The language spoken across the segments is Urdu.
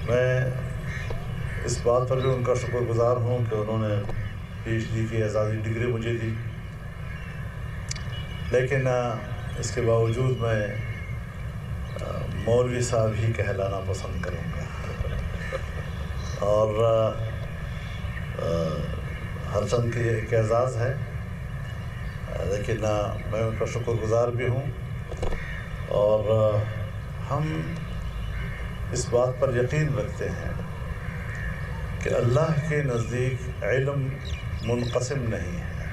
میں اس بات پر بھی ان کا شکر گزار ہوں کہ انہوں نے پی ایچ ڈی کی اعزازی ڈگری مجھے دی، لیکن اس کے باوجود میں مولوی صاحب ہی کہلانا پسند کروں گا، اور ہر چند کی ایک اعزاز ہے، لیکن میں ان کا شکر گزار بھی ہوں، اور ہم اس بات پر یقین رکھتے ہیں کہ اللہ کے نزدیک علم منقسم نہیں ہے،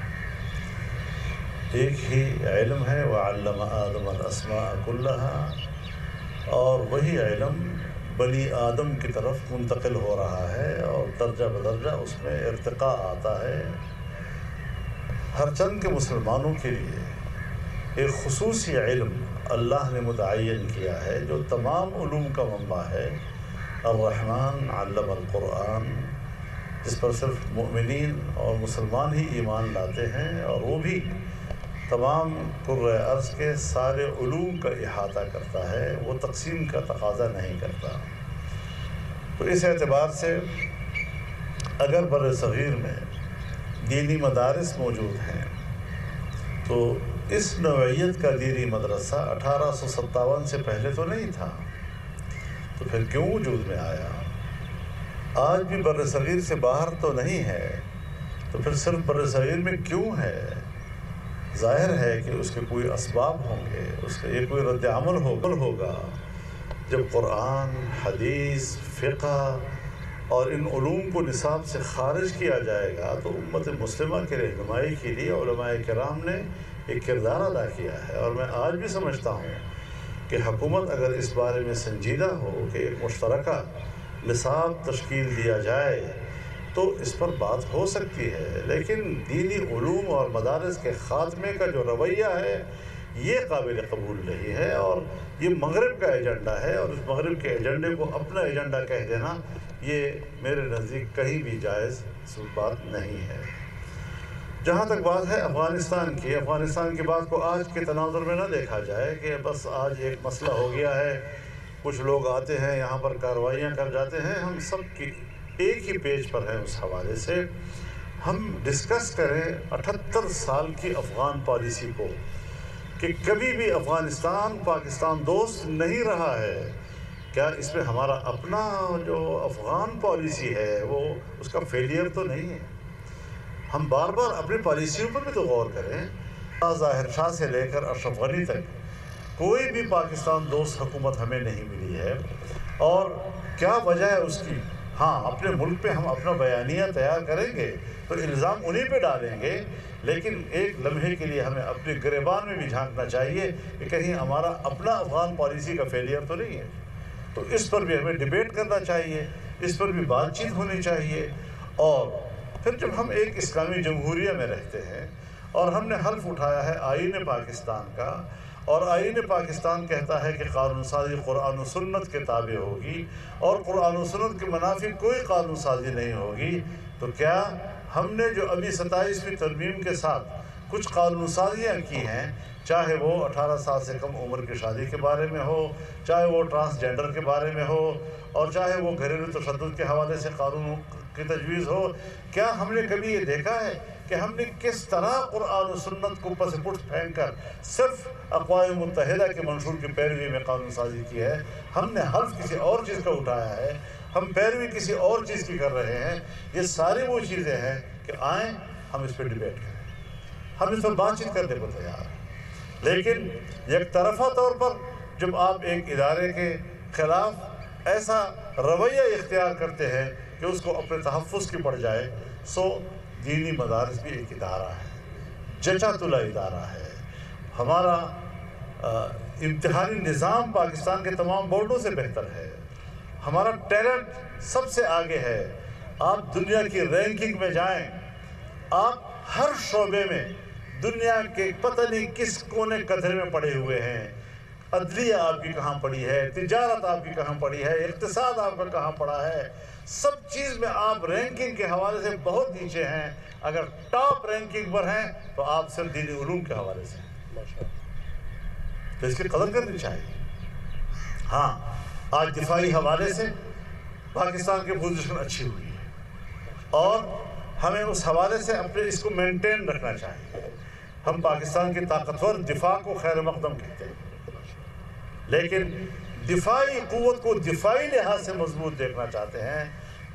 ایک ہی علم ہے، وَعَلَّمَ آدَمَ الْأَسْمَاءَ كُلَّهَا، اور وہی علم بنی آدم کی طرف منتقل ہو رہا ہے اور درجہ بدرجہ اس میں ارتقاء آتا ہے۔ ہر چند کے مسلمانوں کے لیے ایک خصوصی علم اللہ نے متعین کیا ہے جو تمام علوم کا منبع ہے، الرحمن علم القرآن، جس پر صرف مؤمنین اور مسلمان ہی ایمان لاتے ہیں، اور وہ بھی تمام کرۂ ارض کے سارے علوم کا احاطہ کرتا ہے، وہ تقسیم کا تقاضا نہیں کرتا۔ تو اس اعتبار سے اگر بر صغیر میں دینی مدارس موجود ہیں تو اس نوعیت کا دینی مدرسہ 1857 سے پہلے تو نہیں تھا، تو پھر کیوں وجود میں آیا؟ آج بھی بر صغیر سے باہر تو نہیں ہے، تو پھر صرف بر صغیر میں کیوں ہے؟ ظاہر ہے کہ اس کے کوئی اسباب ہوں گے، اس کا یہ کوئی رد عمل ہوگا۔ جب قرآن، حدیث، فقہ اور ان علوم کو نصاب سے خارج کیا جائے گا تو امت مسلمہ کے رہنمائی کے لیے علماء کرام نے ایک کردار ادا کیا ہے، اور میں آج بھی سمجھتا ہوں کہ حکومت اگر اس بارے میں سنجیدہ ہو کہ ایک مشترکہ نصاب تشکیل دیا جائے تو اس پر بات ہو سکتی ہے، لیکن دینی علوم اور مدارس کے خاتمے کا جو رویہ ہے یہ قابل قبول نہیں ہے، اور یہ مغرب کا ایجنڈا ہے، اور اس مغرب کے ایجنڈے کو اپنا ایجنڈا کہہ دینا یہ میرے نزدیک کہیں بھی جائز بات نہیں ہے۔ جہاں تک بات ہے افغانستان کی بات کو آج کے تناظر میں نہ دیکھا جائے کہ بس آج ایک مسئلہ ہو گیا ہے، کچھ لوگ آتے ہیں یہاں پر کارروائیاں کر جاتے ہیں، ہم سب کی ایک ہی پیج پر ہیں۔ اس حوالے سے ہم ڈسکس کریں 78 سال کی افغان پالیسی کو، کہ کبھی بھی افغانستان پاکستان دوست نہیں رہا ہے، کیا اس میں ہمارا اپنا جو افغان پالیسی ہے وہ اس کا فیلئر تو نہیں ہے؟ ہم بار بار اپنی پالیسیوں پر بھی تو غور کریں۔ ظاہر شاہ سے لے کر اشرف غنی تک کوئی بھی پاکستان دوست حکومت ہمیں نہیں ملی ہے، اور کیا وجہ ہے اس کی؟ ہاں، اپنے ملک پہ ہم اپنا بیانیہ تیار کریں گے تو الزام انہی پہ ڈالیں گے، لیکن ایک لمحے کے لیے ہمیں اپنے گریبان میں بھی جھانکنا چاہیے کہ کہیں ہمارا اپنا افغان پالیسی کا فیلئر تو نہیں ہے۔ تو اس پر بھی ہمیں ڈیبیٹ کرنا چاہیے، اس پر بھی بات چیت ہونی چاہیے۔ اور پھر جب ہم ایک اسلامی جمہوریہ میں رہتے ہیں اور ہم نے حلف اٹھایا ہے آئین پاکستان کا، اور آئین پاکستان کہتا ہے کہ قانون سازی قرآن و سنت کے تابع ہوگی، اور قرآن و سنت کے منافی کوئی قانون سازی نہیں ہوگی، تو کیا ہم نے جو ابھی 27ویں ترمیم کے ساتھ کچھ قانون سازیاں کی ہیں، چاہے وہ 18 سال سے کم عمر کی شادی کے بارے میں ہو، چاہے وہ ٹرانسجنڈر کے بارے میں ہو، اور چاہے وہ گھریلو تشدد کے حوالے سے قانون کی تجویز ہو، کیا ہم نے کبھی یہ دیکھا ہے کہ ہم نے کس طرح قرآن و سنت کو پس پشت پھینک کر صرف اقوام متحدہ کے منشور کی پیروی میں قانون سازی کی ہے؟ ہم نے حلف کسی اور چیز کا اٹھایا ہے، ہم پیروی کسی اور چیز کی کر رہے ہیں۔ یہ ساری وہ چیزیں ہیں کہ آئیں ہم اس پہ ڈیبیٹ کریں، ہم اس پر بات چیت کرنے کو تیار ہیں، لیکن یک طرفہ طور پر جب آپ ایک ادارے کے خلاف ایسا رویہ اختیار کرتے ہیں کہ اس کو اپنے تحفظ کی پڑ جائے، سو دینی مدارس بھی ایک ادارہ ہے، جچا تلا ادارہ ہے۔ ہمارا امتحانی نظام پاکستان کے تمام بورڈوں سے بہتر ہے، ہمارا ٹیلنٹ سب سے آگے ہے۔ آپ دنیا کی رینکنگ میں جائیں، آپ ہر شعبے میں دنیا کے پتہ نہیں کس کونے قدرے میں پڑے ہوئے ہیں۔ عدلیہ آپ کی کہاں پڑی ہے، تجارت آپ کی کہاں پڑی ہے، اقتصاد آپ کا کہاں پڑا ہے، سب چیز میں آپ رینکنگ کے حوالے سے بہت نیچے ہیں۔ اگر ٹاپ رینکنگ پر ہیں تو آپ صرف دینی علوم کے حوالے سے ہیں، تو اس کی قدر کرنی چاہیے۔ ہاں، آج دفاعی حوالے سے پاکستان کی پوزیشن اچھی ہوئی ہے اور ہمیں اس حوالے سے اپنے اس کو مینٹین رکھنا چاہیے۔ ہم پاکستان کی طاقتور دفاع کو خیر مقدم کہتے ہیں، لیکن دفاعی قوت کو دفاعی لحاظ سے مضبوط دیکھنا چاہتے ہیں،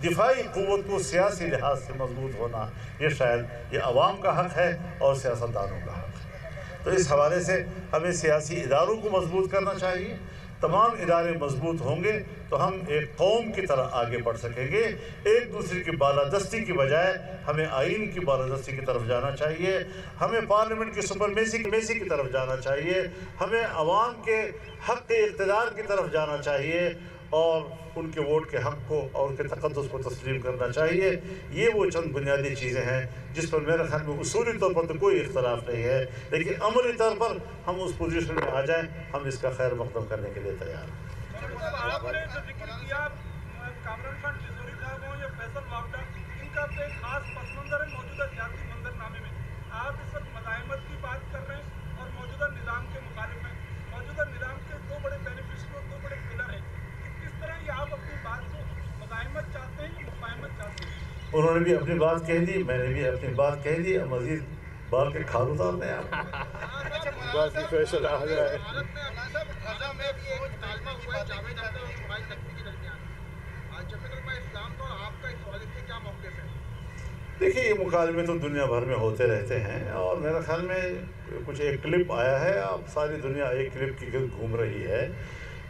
دفاعی قوت کو سیاسی لحاظ سے مضبوط ہونا یہ شاید یہ عوام کا حق ہے اور سیاستدانوں کا حق ہے۔ تو اس حوالے سے ہمیں سیاسی اداروں کو مضبوط کرنا چاہیے۔ تمام ادارے مضبوط ہوں گے تو ہم ایک قوم کی طرح آگے بڑھ سکیں گے۔ ایک دوسرے کی بالادستی کی بجائے ہمیں آئین کی بالادستی کی طرف جانا چاہیے، ہمیں پارلیمنٹ کی سپرمیسی کی طرف جانا چاہیے، ہمیں عوام کے حق اقتدار کی طرف جانا چاہیے اور ان کے ووٹ کے حق کو اور ان کے تقدس کو تسلیم کرنا چاہیے۔ یہ وہ چند بنیادی چیزیں ہیں جس پر میرے خیال میں اصولی طور پر تو کوئی اختلاف نہیں ہے، لیکن عملی طور پر ہم اس پوزیشن میں آ جائیں، ہم اس کا خیر مقدم کرنے کے لیے تیار ہیں۔ آپ نے جو ذکر کیا کامران خان ٹیزوری صاحب ہوں یا فیصل واوڈا، ان کا ایک خاص پس منظر ہے موجودہ سیاسی منظرنامے میں۔ آپ اس وقت مزاحمت کی بات کر رہے ہیں اور موجودہ نظام کے مخالف ہیں۔ موجودہ نظام کے دو بڑے بینیفیشری اور دو بڑے پلر ہیں، کس طرح یہ آپ اپنی بات کو مزاحمت چاہتے ہیں یا مفاہمت چاہتے ہیں؟ انہوں نے بھی اپنی بات کہہ دی، میں نے بھی اپنی بات کہہ دی، اب مزید بال کے کھال اتارنے ہیں آپ بات کی فیصلہ آ جائے۔ دیکھیے یہ مکالمے تو دنیا بھر میں ہوتے رہتے ہیں اور میرے خیال میں کچھ ایک کلپ آیا ہے، اب ساری دنیا ایک کلپ کی گرد گھوم رہی ہے۔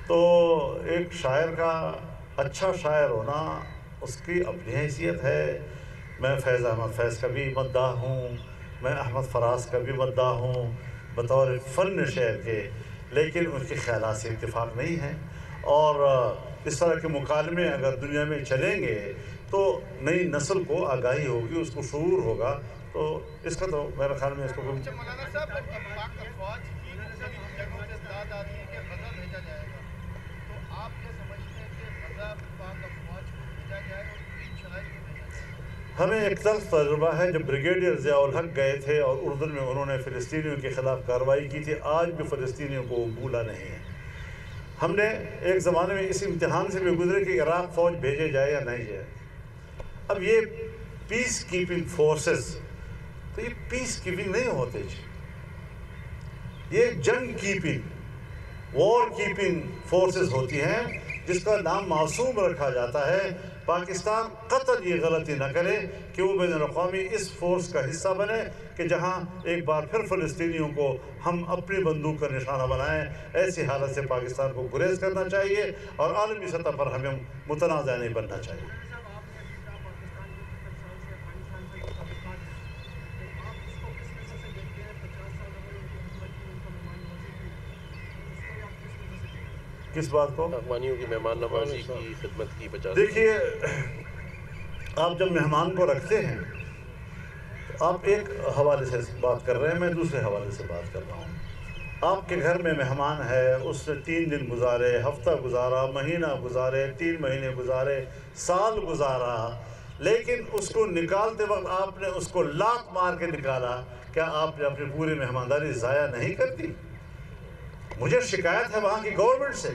تو ایک شاعر کا اچھا شاعر ہونا اس کی اپنی حیثیت ہے۔ میں فیض احمد فیض کا بھی مداح ہوں، میں احمد فراز کا بھی مداح ہوں بطور فن شعر کے، لیکن ان کے خیالات سے اتفاق نہیں ہے اور اس طرح کے مکالمے اگر دنیا میں چلیں گے تو نئی نسل کو آگاہی ہوگی، اس کو شعور ہوگا، تو اس کا تو میرے خیال میں اس کو مولانا صاحب پاک افواج کی مختلف جگہوں سے اطلاعات آ رہی ہے کہ غزہ بھیجا جائے گا، تو آپ کیا سمجھتے ہیں کہ غزہ پاک افواج کو بھیجا جائے اور کن شرائط میں بھیجا جائے؟ ہمیں ایک طرف تجربہ ہے جب بریگیڈیئر ضیاء الحق گئے تھے اور اردن میں انہوں نے فلسطینیوں کے خلاف کارروائی کی تھی، آج بھی فلسطینیوں کو وہ بھولا نہیں ہے۔ ہم نے ایک زمانے میں اس امتحان سے بھی گزرے کہ عراق فوج بھیجے جائے یا نہیں جائے۔ اب یہ پیس کیپنگ فورسز، تو یہ پیس کیپنگ نہیں ہوتے جی، یہ جنگ کیپنگ، وار کیپنگ فورسز ہوتی ہیں جس کا نام معصوم رکھا جاتا ہے۔ پاکستان قطعاً یہ غلطی نہ کرے کہ وہ بین الاقوامی اس فورس کا حصہ بنے کہ جہاں ایک بار پھر فلسطینیوں کو ہم اپنی بندوق کا نشانہ بنائیں۔ ایسی حالت سے پاکستان کو گریز کرنا چاہیے اور عالمی سطح پر ہمیں متنازع نہیں بننا چاہیے۔ کس بات کو؟ افغانیوں کی مہمان نوازی کی خدمت کی 50۔ دیکھیے آپ جب مہمان کو رکھتے ہیں تو آپ ایک حوالے سے بات کر رہے ہیں، میں دوسرے حوالے سے بات کر رہا ہوں۔ آپ کے گھر میں مہمان ہے، اس نے 3 دن گزارے، ہفتہ گزارا، مہینہ گزارے، 3 مہینے گزارے، سال گزارا، لیکن اس کو نکالتے وقت آپ نے اس کو لات مار کے نکالا، کیا آپ نے اپنی پوری مہمانداری ضائع نہیں کرتی؟ مجھے شکایت ہے وہاں کی گورنمنٹ سے،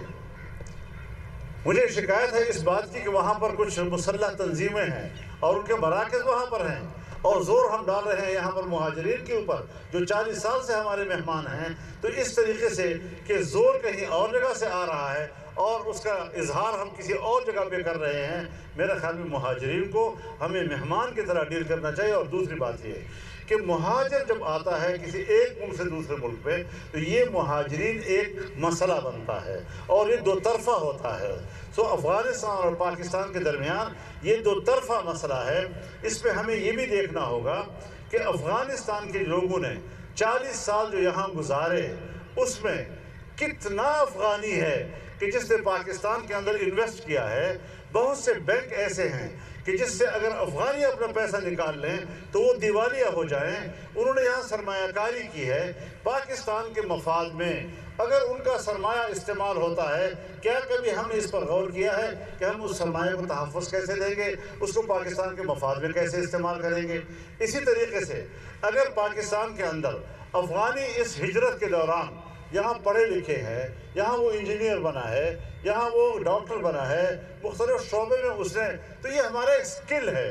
مجھے شکایت ہے اس بات کی کہ وہاں پر کچھ مسلح تنظیمیں ہیں اور ان کے مراکز وہاں پر ہیں اور زور ہم ڈال رہے ہیں یہاں پر مہاجرین کے اوپر جو 40 سال سے ہمارے مہمان ہیں، تو اس طریقے سے کہ زور کہیں اور جگہ سے آ رہا ہے اور اس کا اظہار ہم کسی اور جگہ پہ کر رہے ہیں۔ میرے خیال میں مہاجرین کو ہمیں مہمان کی طرح ڈیل کرنا چاہیے۔ اور دوسری بات یہ ہے کہ مہاجر جب آتا ہے کسی ایک ملک سے دوسرے ملک پہ تو یہ مہاجرین ایک مسئلہ بنتا ہے اور یہ 2 طرفہ ہوتا ہے۔ سو افغانستان اور پاکستان کے درمیان یہ 2 طرفہ مسئلہ ہے۔ اس پہ ہمیں یہ بھی دیکھنا ہوگا کہ افغانستان کے لوگوں نے 40 سال جو یہاں گزارے اس میں کتنا افغانی ہے کہ جس نے پاکستان کے اندر انویسٹ کیا ہے۔ بہت سے بینک ایسے ہیں کہ جس سے اگر افغانی اپنا پیسہ نکال لیں تو وہ دیوالیہ ہو جائیں۔ انہوں نے یہاں سرمایہ کاری کی ہے پاکستان کے مفاد میں۔ اگر ان کا سرمایہ استعمال ہوتا ہے، کیا کبھی ہم نے اس پر غور کیا ہے کہ ہم اس سرمایہ کو تحفظ کیسے دیں گے، اس کو پاکستان کے مفاد میں کیسے استعمال کریں گے؟ اسی طریقے سے اگر پاکستان کے اندر افغانی اس ہجرت کے دوران یہاں پڑھے لکھے ہیں، یہاں وہ انجینئر بنا ہے، یہاں وہ ڈاکٹر بنا ہے، مختلف شعبے میں اس نے، تو یہ ہمارا ایک سکل ہے۔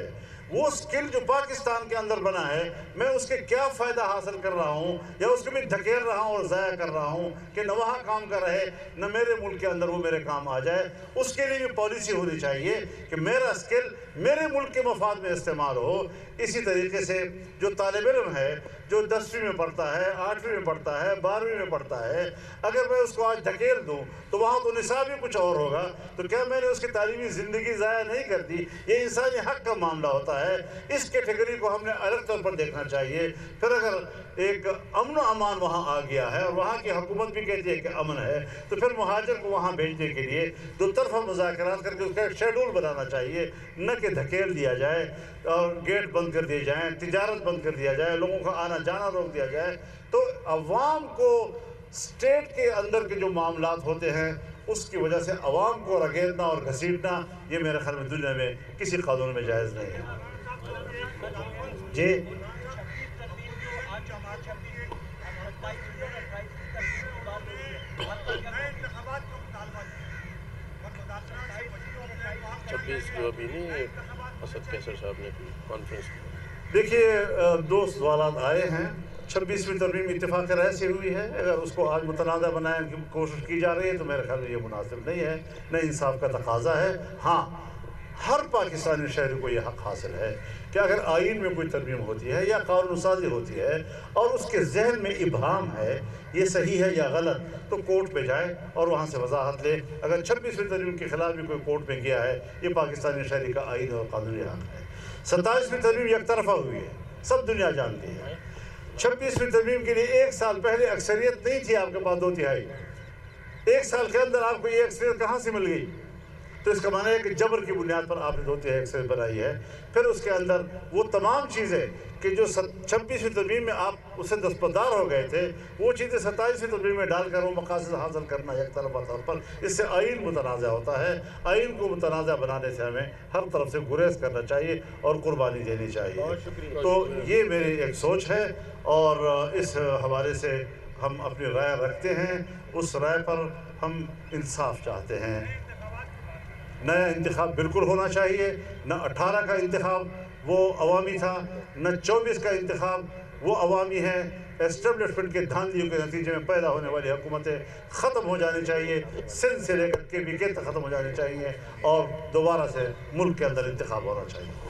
وہ سکل جو پاکستان کے اندر بنا ہے، میں اس کے کیا فائدہ حاصل کر رہا ہوں یا اس کو بھی دھکیل رہا ہوں اور ضائع کر رہا ہوں کہ نہ وہاں کام کر رہے نہ میرے ملک کے اندر وہ میرے کام آ جائے۔ اس کے لیے بھی پالیسی ہونی چاہیے کہ میرا سکل میرے ملک کے مفاد میں استعمال ہو۔ اسی طریقے سے جو طالب علم ہے، جو 10ویں میں پڑھتا ہے، 8ویں میں پڑھتا ہے، 12ویں میں پڑھتا ہے، اگر میں اس کو آج دھکیل دوں تو وہاں تو نصاب ہی کچھ اور ہوگا، تو کیا میں نے اس کی تعلیمی زندگی ضائع نہیں کر دی؟ یہ انسانی حق کا معاملہ ہوتا ہے۔ اس کیٹیگری کو ہم نے الگ طور پر دیکھنا چاہیے۔ پھر اگر ایک امن و امان وہاں آ گیا ہے اور وہاں کی حکومت بھی کہتی ہے کہ امن ہے، تو پھر مہاجر کو وہاں بھیجنے کے لیے دو طرفہ مذاکرات کر کے اس کا ایک شیڈول بنانا چاہیے، نہ کہ دھکیل دیا جائے اور گیٹ بند کر دیے جائیں، تجارت بند کر دیا جائے، لوگوں کا آنا جانا روک دیا جائے۔ تو عوام کو اسٹیٹ کے اندر کے جو معاملات ہوتے ہیں اس کی وجہ سے عوام کو رگیدنا اور گھسیٹنا، یہ میرے خیال میں دنیا میں کسی قانون میں جائز نہیں ہے۔ جی چھبیس کو ابھی نہیں اسد کیسر صاحب نے کانفرنس کی؟ دیکھیے، دو سوالات آئے ہیں۔ 26ویں ترمیم اتفاق رائے سے ہوئی ہے، اگر اس کو آج متنازع بنانے کی کوشش کی جا رہی ہے تو میرے خیال میں یہ مناسب نہیں ہے، نہ انصاف کا تقاضا ہے۔ ہاں، ہر پاکستانی شہری کو یہ حق حاصل ہے کہ اگر آئین میں کوئی ترمیم ہوتی ہے یا قانون سازی ہوتی ہے اور اس کے ذہن میں ابہام ہے یہ صحیح ہے یا غلط، تو کورٹ پہ جائے اور وہاں سے وضاحت لے۔ اگر 26ویں ترمیم کے خلاف بھی کوئی کورٹ میں گیا ہے، یہ پاکستانی شہری کا آئین اور قانونی حق ہے۔ 27ویں ترمیم یک طرفہ ہوئی ہے، سب دنیا جانتی ہے۔ 26ویں ترمیم کے لیے 1 سال پہلے اکثریت نہیں تھی آپ کے پاس 2/3۔ 1 سال کے اندر آپ کو یہ اکثریت کہاں سے مل گئی؟ تو اس کا معنی ہے کہ جبر کی بنیاد پر آپ نے 2/3 اکثریت بنائی ہے۔ پھر اس کے اندر وہ تمام چیزیں کہ جو 26ویں ترمیم میں آپ اسے دستبردار ہو گئے تھے، وہ چیزیں 27ویں ترمیم میں ڈال کر وہ مقاصد حاصل کرنا یک طرفہ طور پر، اس سے آئین متنازع ہوتا ہے۔ آئین کو متنازع بنانے سے ہمیں ہر طرف سے گریز کرنا چاہیے اور قربانی دینی چاہیے۔ تو یہ میری ایک سوچ ہے اور اس حوالے سے ہم اپنی رائے رکھتے ہیں۔ اس رائے پر ہم انصاف چاہتے ہیں۔ نیا انتخاب بالکل ہونا چاہیے، نہ 18 کا انتخاب وہ عوامی تھا، نہ 24 کا انتخاب وہ عوامی ہے۔ اسٹیبلشمنٹ کے دھاندلیوں کے نتیجے میں پیدا ہونے والی حکومتیں ختم ہو جانی چاہیے، سندھ سے لے کر KPK تک ختم ہو جانی چاہیے اور دوبارہ سے ملک کے اندر انتخاب ہونا چاہیے۔